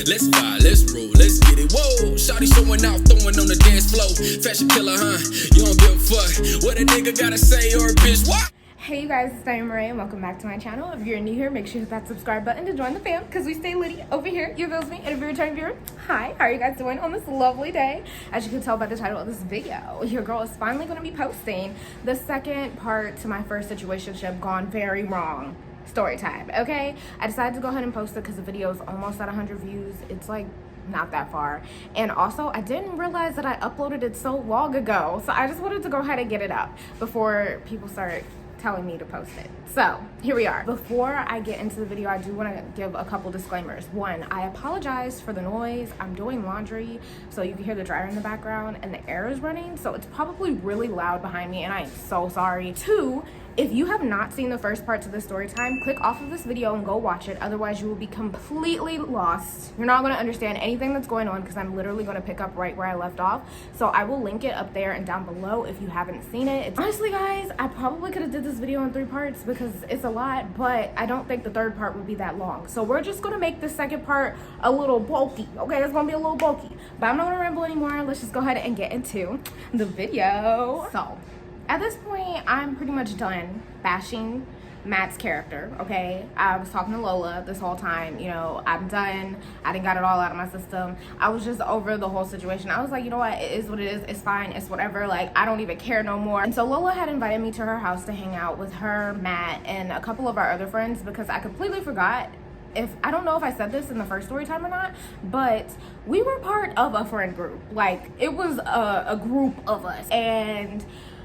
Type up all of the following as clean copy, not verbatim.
Let's vibe, let's roll, let's get it. Whoa, shawty showing out, throwing on the dance floor. Fashion killer, huh? You don't give a fuck what a nigga gotta say or a bitch, what? Hey you guys, it's Naimahrae and welcome back to my channel. If you're new here, make sure you hit that subscribe button to join the fam because we stay litty over here. You feels me? And if you're a returning viewer, hi, how are you guys doing on this lovely day? As you can tell by the title of this video, your girl is finally going to be posting the second part to my first situationship gone very wrong story time, okay? I decided to go ahead and post it because the video is almost at 100 views. It's like not that far, and also I didn't realize that I uploaded it so long ago, so I just wanted to go ahead and get it up before people start telling me to post it. So here we are. Before I get into the video, I do want to give a couple disclaimers. One, I apologize for the noise. I'm doing laundry, so you can hear the dryer in the background and the air is running, so it's probably really loud behind me and I am so sorry. Two, if you have not seen the first part to the story time, click off of this video and go watch it. Otherwise, you will be completely lost. You're not going to understand anything that's going on because I'm literally going to pick up right where I left off. So I will link it up there and down below if you haven't seen it. Honestly, guys, I probably could have did this video in 3 parts because it's a lot, but I don't think the third part would be that long. So we're just going to make the second part a little bulky. Okay, it's going to be a little bulky. But I'm not going to ramble anymore. Let's just go ahead and get into the video. So at this point, I'm pretty much done bashing Matt's character, okay? I was talking to Lola this whole time, you know, I'm done. I didn't got it all out of my system. I was just over the whole situation. I was like, you know what? It is what it is. It's fine. It's whatever. Like, I don't even care no more. And so Lola had invited me to her house to hang out with her, Matt, and a couple of our other friends because I completely forgot. I don't know if I said this in the first story time or not, but we were part of a friend group. Like, it was a group of us. And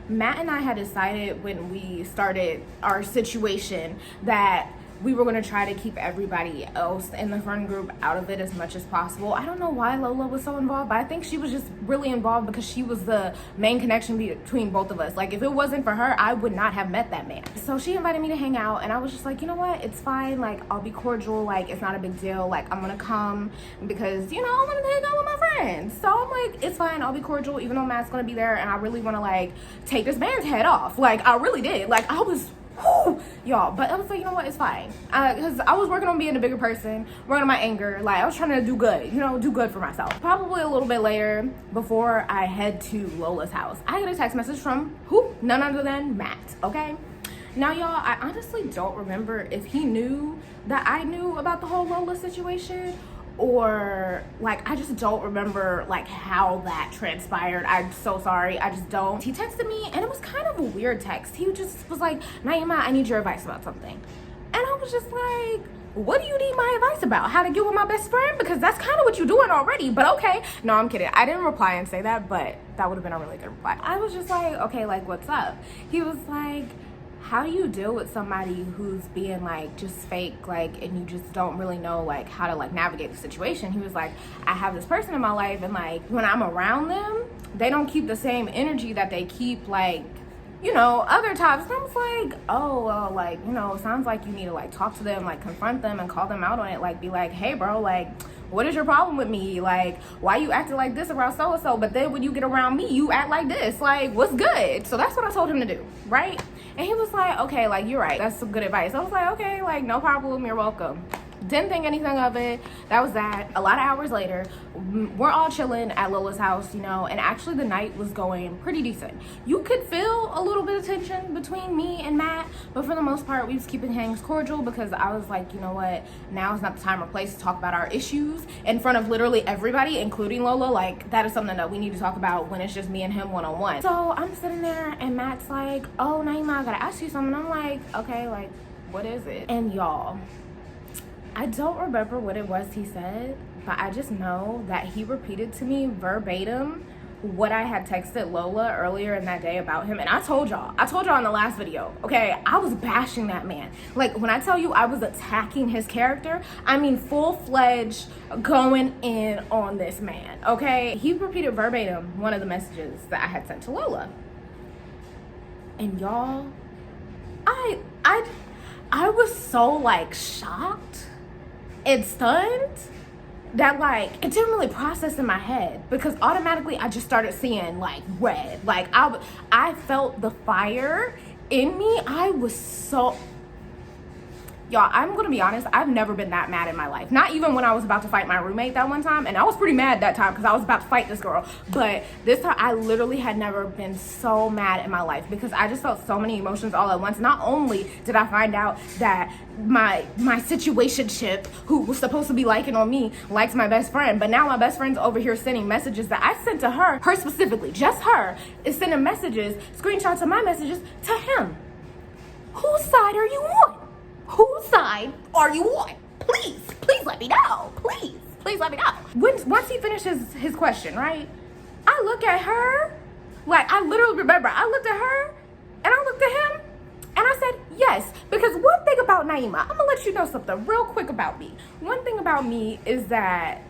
Matt and I had decided when we started our situation that we were going to try to keep everybody else in the friend group out of it as much as possible. I don't know why Lola was so involved, but I think she was just really involved because she was the main connection between both of us. Like, if it wasn't for her, I would not have met that man. So she invited me to hang out, and I was just like, you know what? It's fine. Like, I'll be cordial. Like, it's not a big deal. Like, I'm going to come because, you know, I want to hang out with my friends. So I'm like, it's fine. I'll be cordial, even though Matt's going to be there, and I really want to, like, take this man's head off. Like, I really did. Like, I was... y'all, but I was like, you know what, it's fine, because I was working on being a bigger person, working on my anger. Like, I was trying to do good, you know, do good for myself. Probably a little bit later, before I head to Lola's house, I get a text message from none other than Matt. Okay, now y'all, I honestly don't remember if he knew that I knew about the whole Lola situation, or like, I just don't remember like how that transpired. I'm so sorry, I just don't. He texted me and it was kind of a weird text. He just was like, Naimah, I need your advice about something. And I was just like, what do you need my advice about? How to get with my best friend? Because that's kind of what you're doing already, but okay. No, I'm kidding. I didn't reply and say that, but that would have been a really good reply. I was just like, okay, like, what's up? He was like, how do you deal with somebody who's being like just fake, like, and you just don't really know like how to like navigate the situation? He was like, I have this person in my life, and like when I'm around them, they don't keep the same energy that they keep like, you know, other times. And I was like, oh, well, like, you know, it sounds like you need to like talk to them, like confront them and call them out on it. Like, be like, hey bro, like, what is your problem with me? Like, why you acting like this around so-and-so, but then when you get around me, you act like this? Like, what's good? So that's what I told him to do, right? And he was like, okay, like, you're right. That's some good advice. I was like, okay, like, no problem. You're welcome. Didn't think anything of it. That was that. A lot of hours later, we're all chilling at Lola's house, you know, and actually the night was going pretty decent. You could feel a little bit of tension between me and Matt, but for the most part, we was keeping things cordial because I was like, you know what, now is not the time or place to talk about our issues in front of literally everybody, including Lola. Like, that is something that we need to talk about when it's just me and him one-on-one. So I'm sitting there and Matt's like, oh, Naimah, I gotta ask you something. I'm like, okay, like, what is it? And y'all, I don't remember what it was he said, but I just know that he repeated to me verbatim what I had texted Lola earlier in that day about him. And I told y'all in the last video, okay, I was bashing that man. Like, when I tell you I was attacking his character, I mean full-fledged going in on this man, okay? He repeated verbatim one of the messages that I had sent to Lola. And y'all, I was so like shocked and stunned that like it didn't really process in my head, because automatically I just started seeing like red. Like I felt the fire in me. I was so, Y'all, I'm gonna be honest, I've never been that mad in my life. Not even when I was about to fight my roommate that one time, and I was pretty mad that time because I was about to fight this girl. But this time, I literally had never been so mad in my life because I just felt so many emotions all at once. Not only did I find out that my situationship, who was supposed to be liking on me, likes my best friend, but now my best friend's over here sending messages that I sent to her specifically, just her, is sending messages, screenshots of my messages to him. Whose side are you on? Whose side are you on? Please let me know. Please let me know. Once he finishes his question, right? I look at her, like I literally remember, I looked at her and I looked at him and I said, yes. Because one thing about Naimah, I'm gonna let you know something real quick about me. One thing about me is that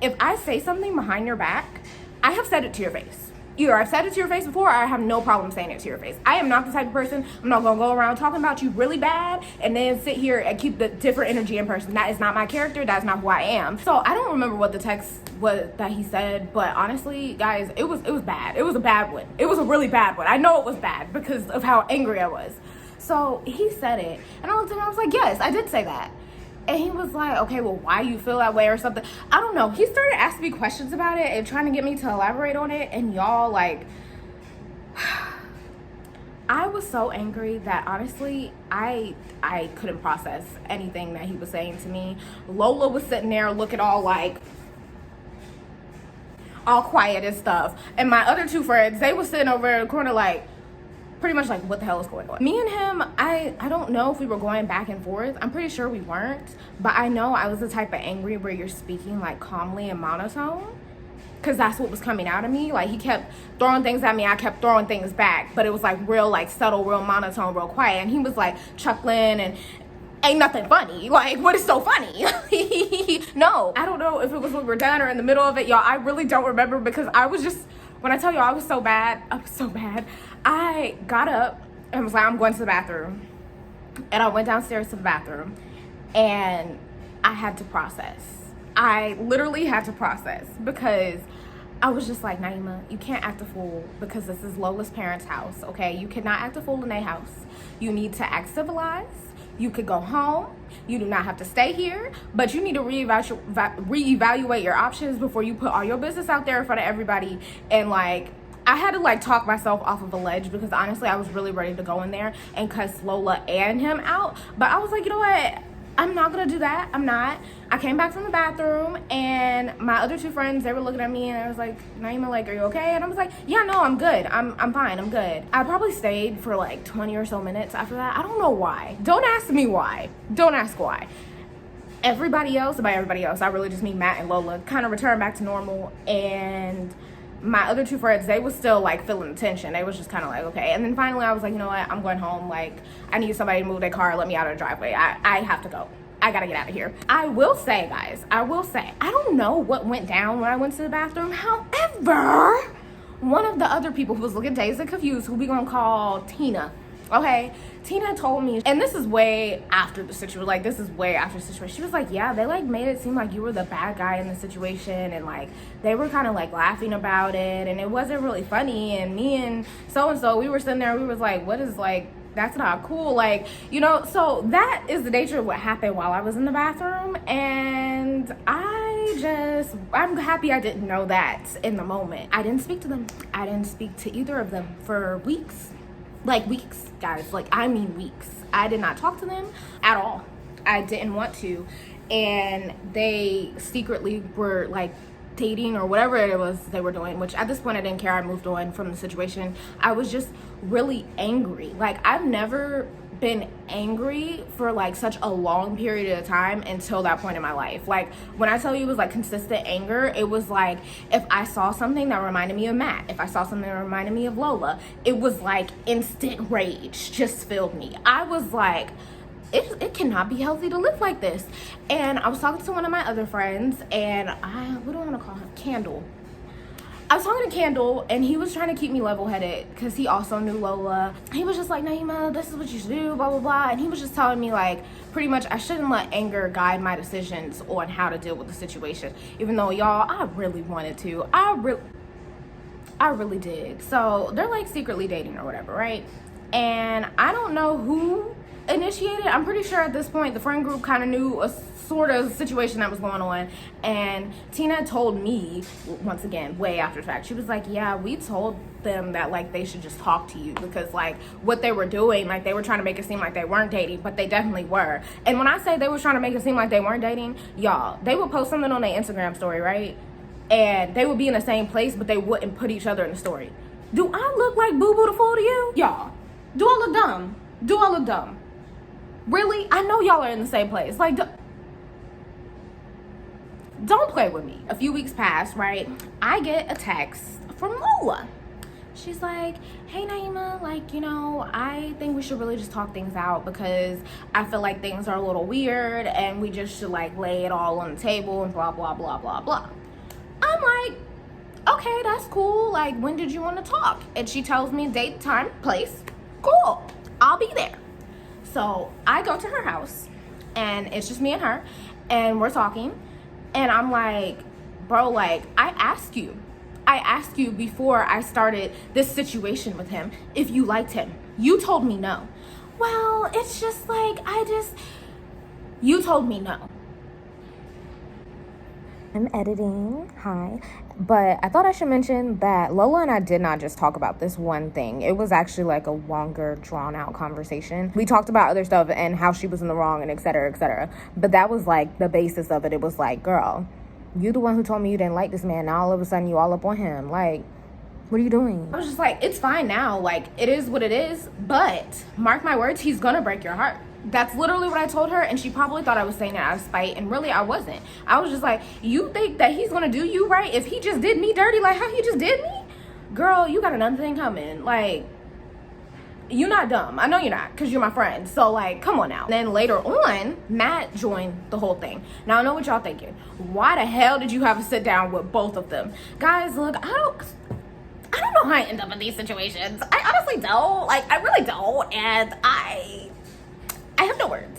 if I say something behind your back, I have said it to your face. Either I've said it to your face before or I have no problem saying it to your face. I am not the type of person, I'm not gonna go around talking about you really bad and then sit here and keep the different energy in person. That is not my character, that's not who I am. So I don't remember what the text was that he said, but honestly, guys, it was bad. It was a bad one. It was a really bad one. I know it was bad because of how angry I was. So he said it, and I looked at him, I was like, yes, I did say that. And he was like, okay, well, why you feel that way or something? I don't know. He started asking me questions about it and trying to get me to elaborate on it. And y'all, like, I was so angry that honestly, I couldn't process anything that he was saying to me. Lola was sitting there looking all quiet and stuff. And my other two friends, they were sitting over in the corner like, pretty much like, what the hell is going on? Me and him, I don't know if we were going back and forth. I'm pretty sure we weren't, but I know I was the type of angry where you're speaking like calmly and monotone, because that's what was coming out of me. Like, he kept throwing things at me, I kept throwing things back, but it was like real like subtle, real monotone, real quiet. And he was like chuckling and ain't nothing funny. Like, what is so funny? No, I don't know if it was when we were done or in the middle of it, y'all. I really don't remember because I was just, when I tell y'all I was so bad, I got up and was like, I'm going to the bathroom. And I went downstairs to the bathroom and I had to process. I literally had to process because I was just like, Naimah, you can't act a fool because this is Lola's parents' house, okay? You cannot act a fool in their house. You need to act civilized. You could go home. You do not have to stay here, but you need to reevaluate your options before you put all your business out there in front of everybody. And like, I had to like talk myself off of a ledge because honestly, I was really ready to go in there and cuss Lola and him out. But I was like, you know what? I'm not gonna do that. I'm not. I came back from the bathroom and my other two friends, they were looking at me and I was like, Naimah, like, are you okay? And I was like, yeah, no, I'm good. I'm fine. I'm good. I probably stayed for like 20 or so minutes after that. I don't know why. Don't ask me why. Don't ask why. Everybody else, by everybody else, I really just mean Matt and Lola, kind of returned back to normal. And my other two friends, they was still like feeling the tension. They was just kind of like, okay. And then finally I was like, you know what? I'm going home. Like, I need somebody to move their car. Let me out of the driveway. I have to go. I gotta get out of here. I will say, guys, I don't know what went down when I went to the bathroom. However, one of the other people who was looking dazed and confused, who we gonna call Tina, okay? Tina told me, and this is way after the situation, like this is way after the situation. She was like, yeah, they like made it seem like you were the bad guy in the situation, and like they were kind of like laughing about it, and it wasn't really funny. And me and so-and-so, we were sitting there, we was like, what is like, that's not cool, like, you know. So that is the nature of what happened while I was in the bathroom, and I'm happy I didn't know that in the moment. I didn't speak to them. I didn't speak to either of them for weeks. Like weeks, guys, like I mean weeks. I did not talk to them at all. I didn't want to. And they secretly were like dating or whatever it was they were doing, which at this point I didn't care. I moved on from the situation. I was just really angry. Like, I've never been angry for like such a long period of time until that point in my life. Like, when I tell you it was like consistent anger, it was like if I saw something that reminded me of Matt, if I saw something that reminded me of Lola, it was like instant rage just filled me. I was like, it cannot be healthy to live like this. And I was talking to one of my other friends, and what do I want to call him? Candle. I was talking to Candle, and he was trying to keep me level-headed because he also knew Lola. He was just like, Naimah, this is what you should do, blah, blah, blah. And he was just telling me, like, pretty much I shouldn't let anger guide my decisions on how to deal with the situation. Even though, y'all, I really wanted to. I really did. So they're, like, secretly dating or whatever, right? And I don't know who initiated. I'm pretty sure at this point the friend group kind of knew a sort of situation that was going on, and Tina told me, once again, way after the fact, she was like, yeah, we told them that like they should just talk to you, because like what they were doing, like they were trying to make it seem like they weren't dating, but they definitely were. And when I say they were trying to make it seem like they weren't dating, y'all, they would post something on their Instagram story, right, and they would be in the same place, but they wouldn't put each other in the story. Do I look like Boo Boo the Fool to you? Y'all, do I look dumb? Do I look dumb? Really? I know y'all are in the same place. Like, don't play with me. A few weeks passed, right? I get a text from Lola. She's like, hey Naimah, like, you know, I think we should really just talk things out, because I feel like things are a little weird and we just should like lay it all on the table and blah, blah, blah, blah, blah. I'm like, okay, that's cool. Like, when did you want to talk? And she tells me date, time, place. Cool, I'll be there. So I go to her house and it's just me and her, and we're talking. And I'm like, bro, like, I asked you before I started this situation with him if you liked him. You told me no. Well, it's just like, you told me no. I'm editing, hi. But I thought I should mention that Lola and I did not just talk about this one thing. It was actually like a longer, drawn out conversation. We talked about other stuff and how she was in the wrong and et cetera, et cetera. But that was like the basis of it. It was like, girl, you the one who told me you didn't like this man. Now all of a sudden you all up on him. Like, what are you doing? I was just like, it's fine now. Like, it is what it is. But mark my words, he's gonna break your heart. That's literally what I told her, and she probably thought I was saying it out of spite, and really I wasn't. I was just like, you think that he's gonna do you right if he just did me dirty like how he just did me? Girl, you got another thing coming. Like, you're not dumb. I know you're not, because you're my friend. So, like, come on now. And then later on, Matt joined the whole thing. Now, I know what y'all thinking. Why the hell did you have to sit down with both of them? Guys, look, I don't know how I end up in these situations. I honestly don't. Like, I really don't. And I have no words.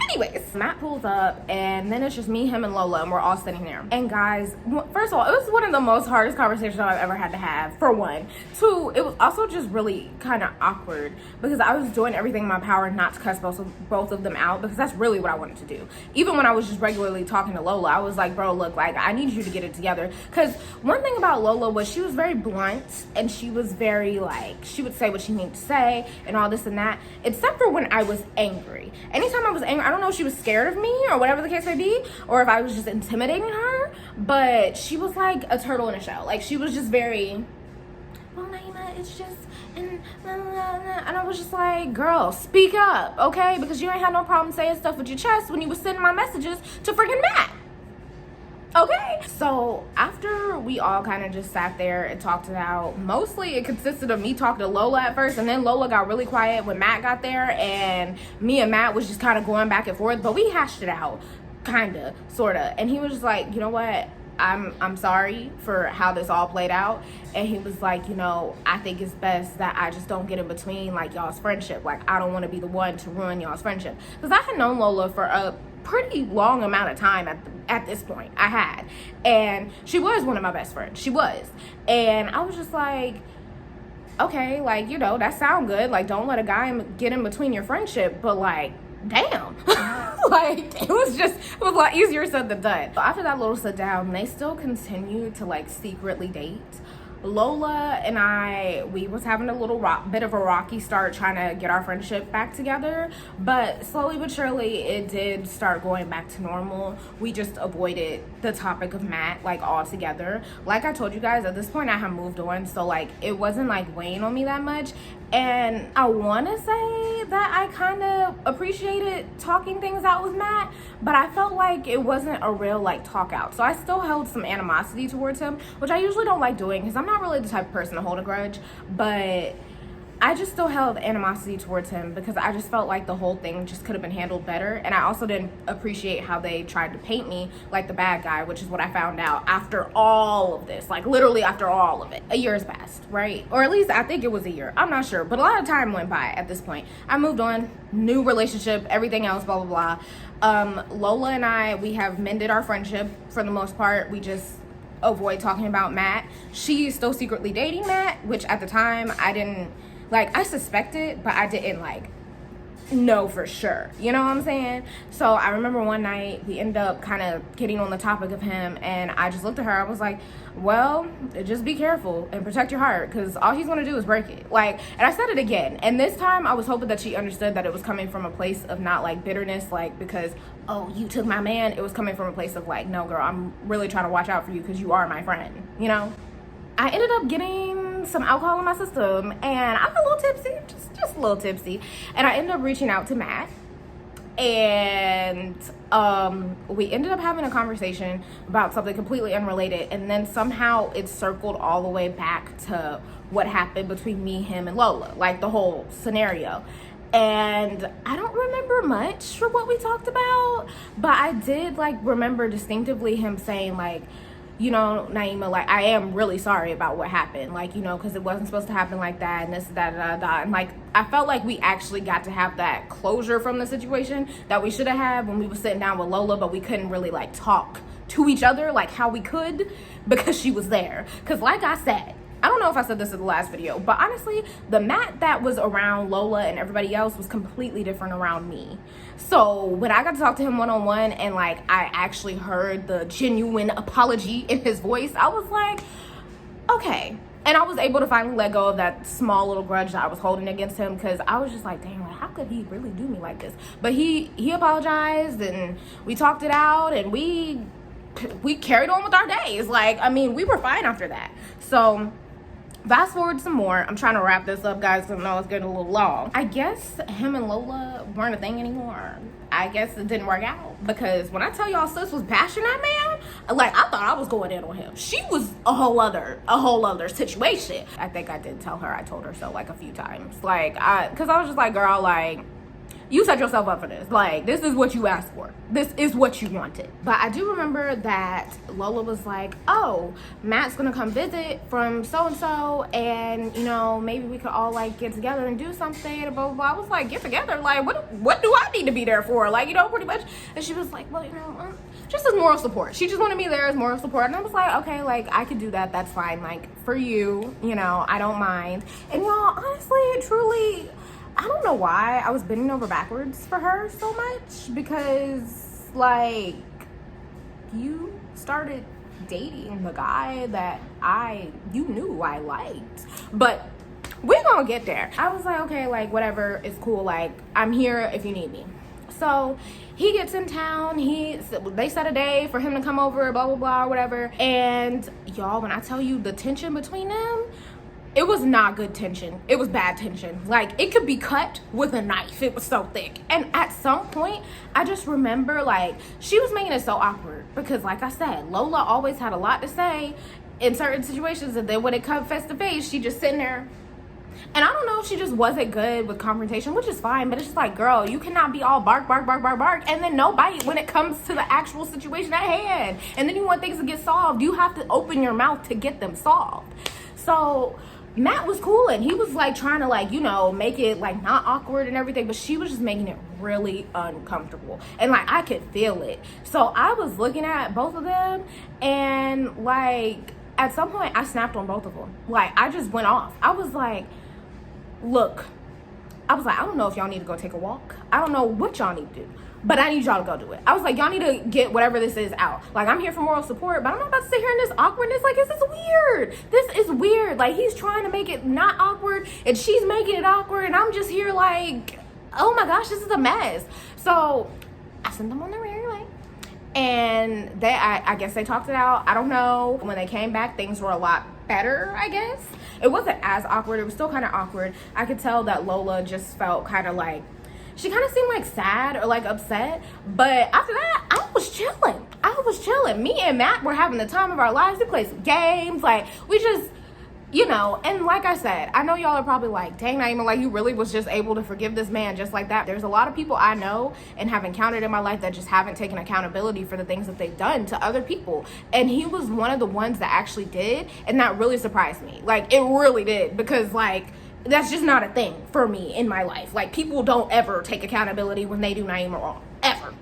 Anyways, Matt pulls up, and then it's just me, him, and Lola, and we're all sitting there. And guys, first of all, it was one of the most hardest conversations I've ever had to have, for one. Two, it was also just really kind of awkward, because I was doing everything in my power not to cuss both of them out, because that's really what I wanted to do. Even when I was just regularly talking to Lola, I was like, bro, look, like, I need you to get it together. Because one thing about Lola was she was very blunt, and she was very, like, she would say what she needed to say, and all this and that, except for when I was angry. Anytime I was angry, I don't know if she was scared of me or whatever the case may be, or if I was just intimidating her, but she was like a turtle in a shell. Like, she was just very, well, Naimah, it's just, and blah, blah, blah. And I was just like, girl, speak up, okay? Because you ain't had no problem saying stuff with your chest when you was sending my messages to freaking Matt. Okay, so after we all kind of just sat there and talked it out, mostly it consisted of me talking to Lola at first, and then Lola got really quiet when Matt got there, and me and Matt was just kind of going back and forth, but we hashed it out, kind of, sort of. And he was just like, you know what, I'm sorry for how this all played out. And he was like, you know, I think it's best that I just don't get in between, like, y'all's friendship. Like, I don't want to be the one to ruin y'all's friendship, because I had known Lola for a pretty long amount of time at this point. I had, and she was one of my best friends. She was. And I was just like, okay, like, you know, that sound good, like, don't let a guy get in between your friendship, but like, damn. Like, it was a lot easier said than done. So after that little sit down, they still continued to like secretly date. Lola and I, we was having a little bit of a rocky start trying to get our friendship back together, but slowly but surely it did start going back to normal. We just avoided the topic of Matt like altogether. Like I told you guys, at this point I have moved on, so like it wasn't like weighing on me that much. And I want to say that I kind of appreciated talking things out with Matt, but I felt like it wasn't a real like talk out. So I still held some animosity towards him, which I usually don't like doing because I'm not really the type of person to hold a grudge, but I just still held animosity towards him because I just felt like the whole thing just could have been handled better. And I also didn't appreciate how they tried to paint me like the bad guy, which is what I found out after all of this, like literally after all of it. A year has passed, right? Or at least I think it was a year. I'm not sure, but a lot of time went by at this point. I moved on, new relationship, everything else, blah, blah, blah. Lola and I, we have mended our friendship for the most part. We just avoid talking about Matt. She's still secretly dating Matt, which at the time I didn't, like, I suspected, but I didn't, like, know for sure. You know what I'm saying? So I remember one night we ended up kind of getting on the topic of him, and I just looked at her. I was like, well, just be careful and protect your heart, because all he's going to do is break it. Like, and I said it again, and this time I was hoping that she understood that it was coming from a place of not like bitterness, like because, oh, you took my man. It was coming from a place of like, no girl, I'm really trying to watch out for you because you are my friend, you know? I ended up getting some alcohol in my system, and I got a little tipsy, just a little tipsy. And I ended up reaching out to Matt, and we ended up having a conversation about something completely unrelated. And then somehow it circled all the way back to what happened between me, him, and Lola, like the whole scenario. And I don't remember much for what we talked about, but I did like remember distinctively him saying like, you know, Naimah, like, I am really sorry about what happened, like, you know, because it wasn't supposed to happen like that, and this, that, and like, I felt like we actually got to have that closure from the situation that we should have had when we were sitting down with Lola, but we couldn't really, like, talk to each other, like, how we could, because she was there. Because, like I said, I don't know if I said this in the last video, but honestly, the Matt that was around Lola and everybody else was completely different around me. So when I got to talk to him one-on-one, and like I actually heard the genuine apology in his voice, I was like, okay. And I was able to finally let go of that small little grudge that I was holding against him, because I was just like, dang, like, how could he really do me like this? But he apologized, and we talked it out, and we carried on with our days. Like, I mean, we were fine after that. So fast forward some more. I'm trying to wrap this up, guys, because I know it's getting a little long. I guess him and Lola weren't a thing anymore. I guess it didn't work out, because when I tell y'all sis was bashing that man, like, I thought I was going in on him. She was a whole other situation. I think I did tell her, I told her so like a few times, like, because I was just like, girl, like, you set yourself up for this. Like, this is what you asked for. This is what you wanted. But I do remember that Lola was like, oh, Matt's gonna come visit from so-and-so, and, you know, maybe we could all, like, get together and do something, and blah, blah, blah. I was like, get together? Like, what do I need to be there for? Like, you know, pretty much. And she was like, well, you know, just as moral support. She just wanted me there as moral support. And I was like, okay, like, I could do that. That's fine. Like, for you, you know, I don't mind. And y'all, honestly, truly, I don't know why I was bending over backwards for her so much, because, like, you started dating the guy that you knew I liked. But we're gonna get there. I was like, okay, like, whatever, it's cool. Like, I'm here if you need me. So he gets in town. They set a day for him to come over, blah, blah, blah, whatever. And y'all, when I tell you the tension between them, it was not good tension. It was bad tension. Like, it could be cut with a knife. It was so thick. And at some point, I just remember, like, she was making it so awkward. Because, like I said, Lola always had a lot to say in certain situations. And then when it comes face to face, she just sitting there. And I don't know if she just wasn't good with confrontation, which is fine. But it's just like, girl, you cannot be all bark, bark, bark, bark, bark, and then no bite when it comes to the actual situation at hand. And then you want things to get solved. You have to open your mouth to get them solved. So Matt was cool, and he was like trying to, like, you know, make it like not awkward and everything, but she was just making it really uncomfortable, and like I could feel it. So I was looking at both of them, and like at some point I snapped on both of them. Like, I just went off. I was like, look, I don't know if y'all need to go take a walk. I don't know what y'all need to do, but I need y'all to go do it. I was like, y'all need to get whatever this is out. Like, I'm here for moral support, but I'm not about to sit here in this awkwardness. Like, this is weird. This is weird. Like, he's trying to make it not awkward, and she's making it awkward, and I'm just here like, oh my gosh, this is a mess. So I sent them on their merry way, and I guess they talked it out. I don't know. When they came back, things were a lot better, I guess. It wasn't as awkward. It was still kind of awkward. I could tell that Lola just felt kind of like, she kind of seemed like sad or like upset. But after that, I was chilling. Me and Matt were having the time of our lives. We played some games. Like, we just, you know, and like I said, I know y'all are probably like, dang, Naimah, like, you really was just able to forgive this man just like that. There's a lot of people I know and have encountered in my life that just haven't taken accountability for the things that they've done to other people. And he was one of the ones that actually did. And that really surprised me. Like, it really did. Because, like, that's just not a thing for me in my life. Like, people don't ever take accountability when they do Naimah wrong. Ever.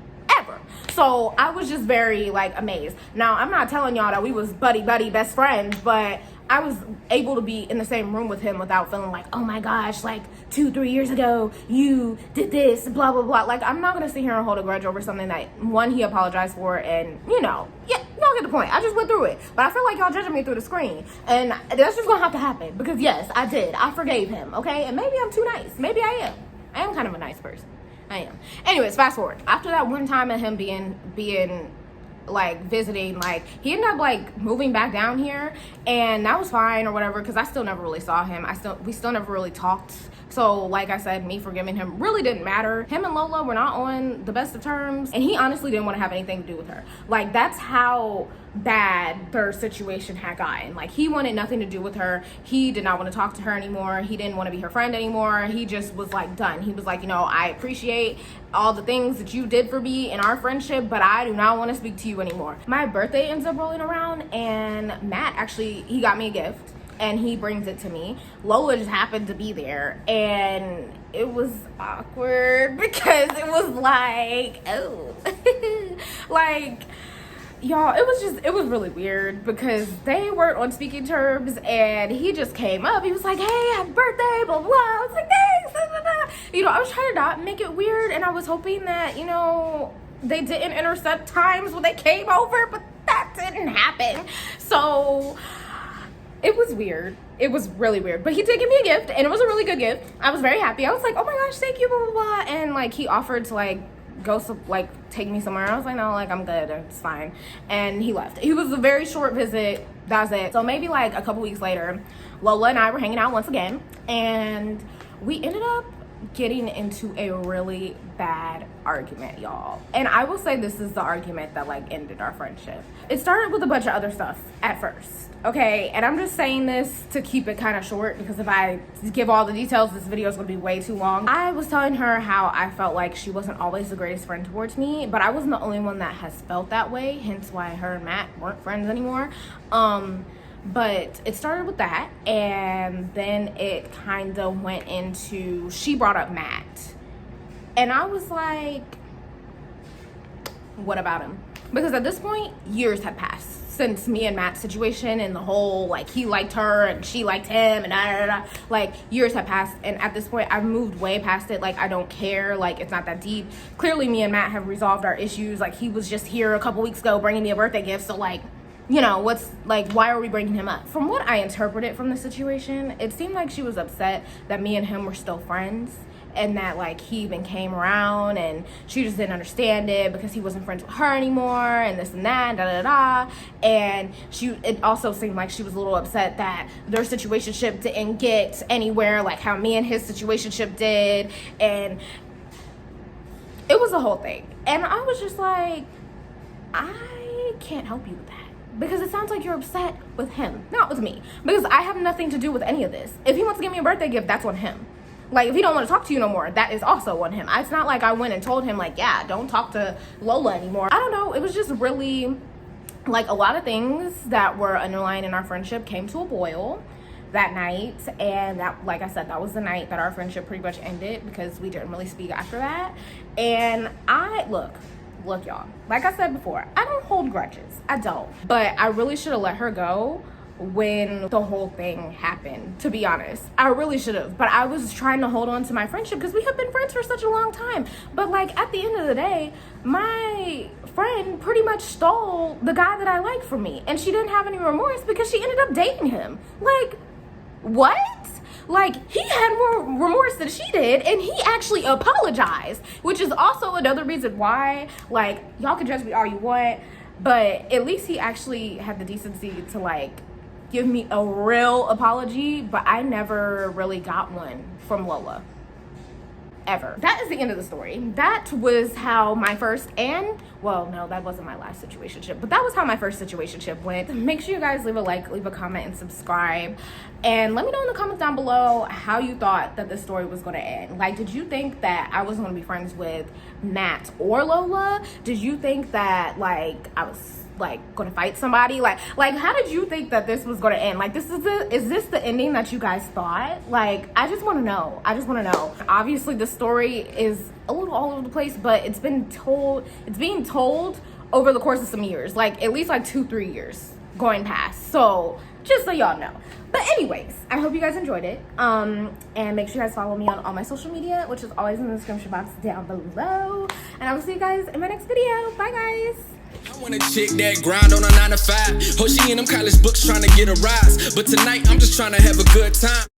So I was just very like amazed. Now, I'm not telling y'all that we was buddy best friends, but I was able to be in the same room with him without feeling like, oh my gosh, like 2-3 years ago you did this, blah blah blah. Like, I'm not gonna sit here and hold a grudge over something that, one, he apologized for, and you know, yeah, y'all get the point. I just went through it, but I feel like y'all judging me through the screen, and that's just gonna have to happen, because yes, I did. I forgave him, okay? And maybe I'm too nice. Maybe I am kind of a nice person. I am. Anyways, fast forward. After that one time of him being like visiting, like he ended up like moving back down here, and that was fine or whatever, because I still never really saw him. We still never really talked. So like I said, me forgiving him really didn't matter. Him and Lola were not on the best of terms, and he honestly didn't want to have anything to do with her. Like, that's how bad their situation had gotten. Like, he wanted nothing to do with her. He did not want to talk to her anymore. He didn't want to be her friend anymore. He just was like done. He was like, you know, I appreciate all the things that you did for me in our friendship, but I do not want to speak to you anymore. My birthday ends up rolling around, and Matt actually, he got me a gift, and he brings it to me. Lola just happened to be there, and it was awkward because it was like, oh, like, y'all, it was really weird because they weren't on speaking terms, and he just came up. He was like, hey, happy birthday, blah, blah. I was like, thanks, blah, blah, blah. You know, I was trying to not make it weird, and I was hoping that, you know, they didn't intercept times when they came over, but that didn't happen. So it was weird. It was really weird. But he did give me a gift, and it was a really good gift. I was very happy. I was like, oh my gosh, thank you, blah, blah, blah. And like, he offered to like go like take me somewhere. I was like, no, like, I'm good, it's fine. And he left. It was a very short visit. That's it. So maybe like a couple weeks later, Lola and I were hanging out once again, and we ended up getting into a really bad argument, y'all. And I will say this is the argument that like ended our friendship. It started with a bunch of other stuff at first, okay? And I'm just saying this to keep it kind of short, because if I give all the details, this video is gonna be way too long. I was telling her how I felt like she wasn't always the greatest friend towards me, but I wasn't the only one that has felt that way, hence why her and Matt weren't friends anymore. But it started with that, and then it kind of went into, she brought up Matt, and I was like, what about him? Because at this point, years had passed since me and Matt's situation, and the whole like he liked her and she liked him, and like years had passed, and at this point I've moved way past it. Like, I don't care, like, it's not that deep. Clearly me and Matt have resolved our issues. Like, he was just here a couple weeks ago bringing me a birthday gift, so like, you know, what's like, why are we bringing him up? From what I interpreted from the situation, it seemed like she was upset that me and him were still friends, and that like he even came around, and she just didn't understand it because he wasn't friends with her anymore, and this and that, da da da. And it also seemed like she was a little upset that their situationship didn't get anywhere like how me and his situationship did, and it was a whole thing. And I was just like, I can't help you with that, because it sounds like you're upset with him, not with me, because I have nothing to do with any of this. If he wants to give me a birthday gift, that's on him. Like, if he don't want to talk to you no more, that is also on him. It's not like I went and told him like, yeah, don't talk to Lola anymore. I don't know, it was just really like a lot of things that were underlying in our friendship came to a boil that night. And that, like I said, that was the night that our friendship pretty much ended, because we didn't really speak after that. And look, y'all, like I said before, I don't hold grudges. I don't. But I really should have let her go when the whole thing happened, to be honest. I really should have. But I was trying to hold on to my friendship because we have been friends for such a long time. But like, at the end of the day, my friend pretty much stole the guy that I like from me, and she didn't have any remorse because she ended up dating him. Like, what? Like, he had more remorse than she did, and he actually apologized, which is also another reason why, like, y'all can judge me all you want, but at least he actually had the decency to like give me a real apology. But I never really got one from Lola, ever. That is the end of the story. That was how my first, and well, no, that wasn't my last situationship, but that was how my first situationship went. Make sure you guys leave a like, leave a comment, and subscribe, and let me know in the comments down below how you thought that this story was going to end. Like, did you think that I was going to be friends with Matt or Lola? Did you think that like I was like gonna fight somebody? Like how did you think that this was gonna end? Like, is this the ending that you guys thought? Like, I just want to know. Obviously the story is a little all over the place, but it's being told over the course of some years, like at least like 2-3 years going past. So just so y'all know. But anyways, I hope you guys enjoyed it. And make sure you guys follow me on all my social media, which is always in the description box down below. And I will see you guys in my next video. Bye, guys. I want a chick that grind on a 9 to 5. Oh, she in them college books trying to get a rise. But tonight, I'm just trying to have a good time.